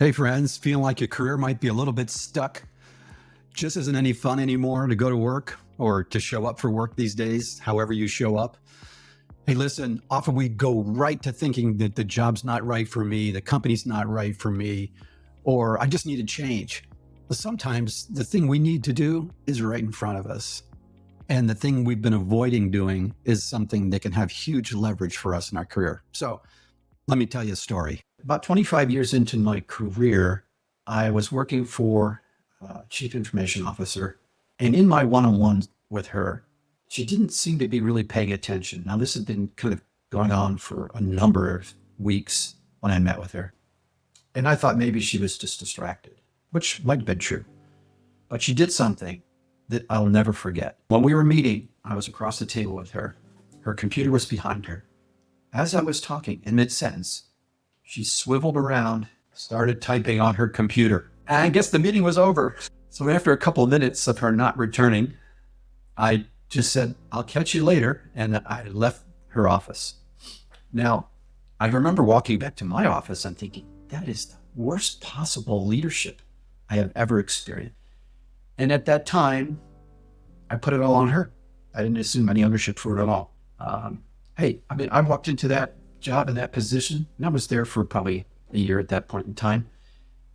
Hey friends, feeling like your career might be a little bit stuck? Just isn't any fun anymore to go to work or to show up for work these days, however you show up? Hey, listen, often we go right to thinking that the job's not right for me, the company's not right for me, or I just need to change. But sometimes the thing we need to do is right in front of us. And the thing we've been avoiding doing is something that can have huge leverage for us in our career. So let me tell you a story. About 25 years into my career, I was working for a chief information officer. And in my one-on-one with her, she didn't seem to be really paying attention. Now, this had been kind of going on for a number of weeks when I met with her. And I thought maybe she was just distracted, which might have been true. But she did something that I'll never forget. When we were meeting, I was across the table with her. Her computer was behind her. As I was talking in mid-sentence, she swiveled around, started typing on her computer. And I guess the meeting was over. So after a couple of minutes of her not returning, I just said, "I'll catch you later." And I left her office. Now, I remember walking back to my office and thinking, that is the worst possible leadership I have ever experienced. And at that time, I put it all on her. I didn't assume any ownership for it at all. I walked into that job in that position, and I was there for probably a year at that point in time.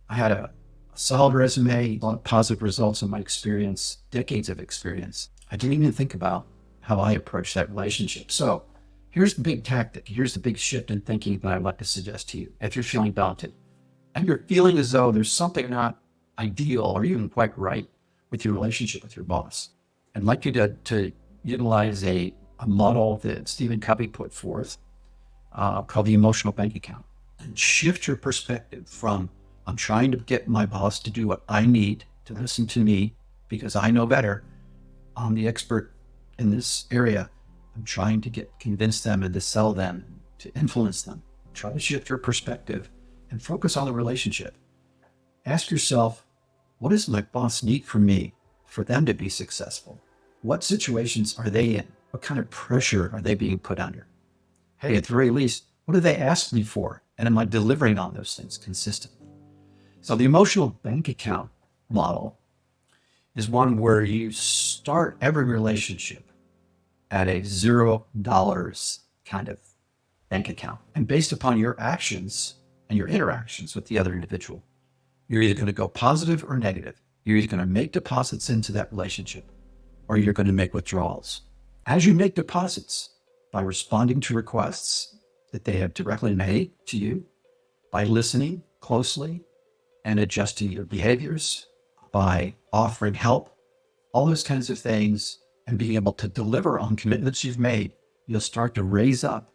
I had a solid resume, a lot of positive results in my experience, decades of experience. I didn't even think about how I approached that relationship. So here's the big tactic. Here's the big shift in thinking that I'd like to suggest to you. If you're feeling daunted and you're feeling as though there's something not ideal or even quite right with your relationship with your boss, I'd like you to utilize a model that Stephen Covey put forth called the emotional bank account, and shift your perspective from I'm trying to get my boss to do what I need to listen to me because I know better. I'm the expert in this area. I'm trying to convince them and to sell them, to influence them. Try to shift your perspective and focus on the relationship. Ask yourself, what does my boss need from me for them to be successful? What situations are they in? What kind of pressure are they being put under? Hey, at the very least, what do they ask me for? And am I delivering on those things consistently? So the emotional bank account model is one where you start every relationship at a $0 kind of bank account. And based upon your actions and your interactions with the other individual, you're either going to go positive or negative. You're either going to make deposits into that relationship or you're going to make withdrawals. As you make deposits by responding to requests that they have directly made to you, by listening closely and adjusting your behaviors, by offering help, all those kinds of things, and being able to deliver on commitments you've made, you'll start to raise up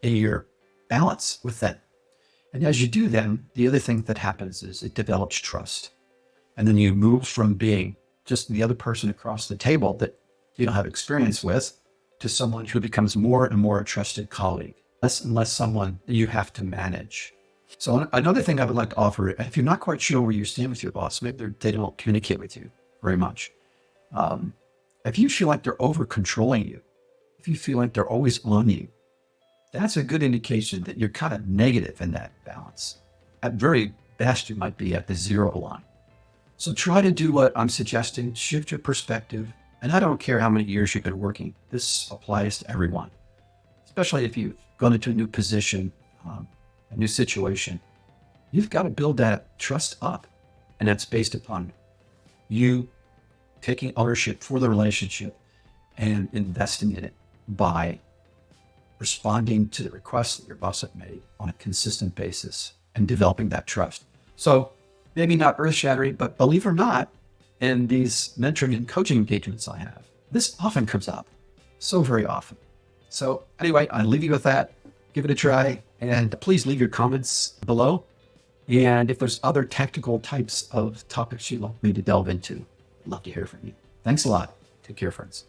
in your balance with them. And as you do then, the other thing that happens is it develops trust. And then you move from being just the other person across the table that you don't have experience with to someone who becomes more and more a trusted colleague, less and less someone that you have to manage. So another thing I would like to offer, if you're not quite sure where you stand with your boss, maybe they don't communicate with you very much. If you feel like they're over controlling you, if you feel like they're always on you, that's a good indication that you're kind of negative in that balance. At very best, you might be at the 0 line. So try to do what I'm suggesting, shift your perspective. And I don't care how many years you've been working. This applies to everyone, especially if you've gone into a new position, a new situation. You've got to build that trust up. And that's based upon you taking ownership for the relationship and investing in it by responding to the requests that your boss have made on a consistent basis and developing that trust. So maybe not earth-shattering, but believe it or not, in these mentoring and coaching engagements I have, this often comes up, so very often. So anyway, I'll leave you with that. Give it a try, and please leave your comments below. And if there's other technical types of topics you'd like me to delve into, I'd love to hear from you. Thanks a lot. Take care, friends.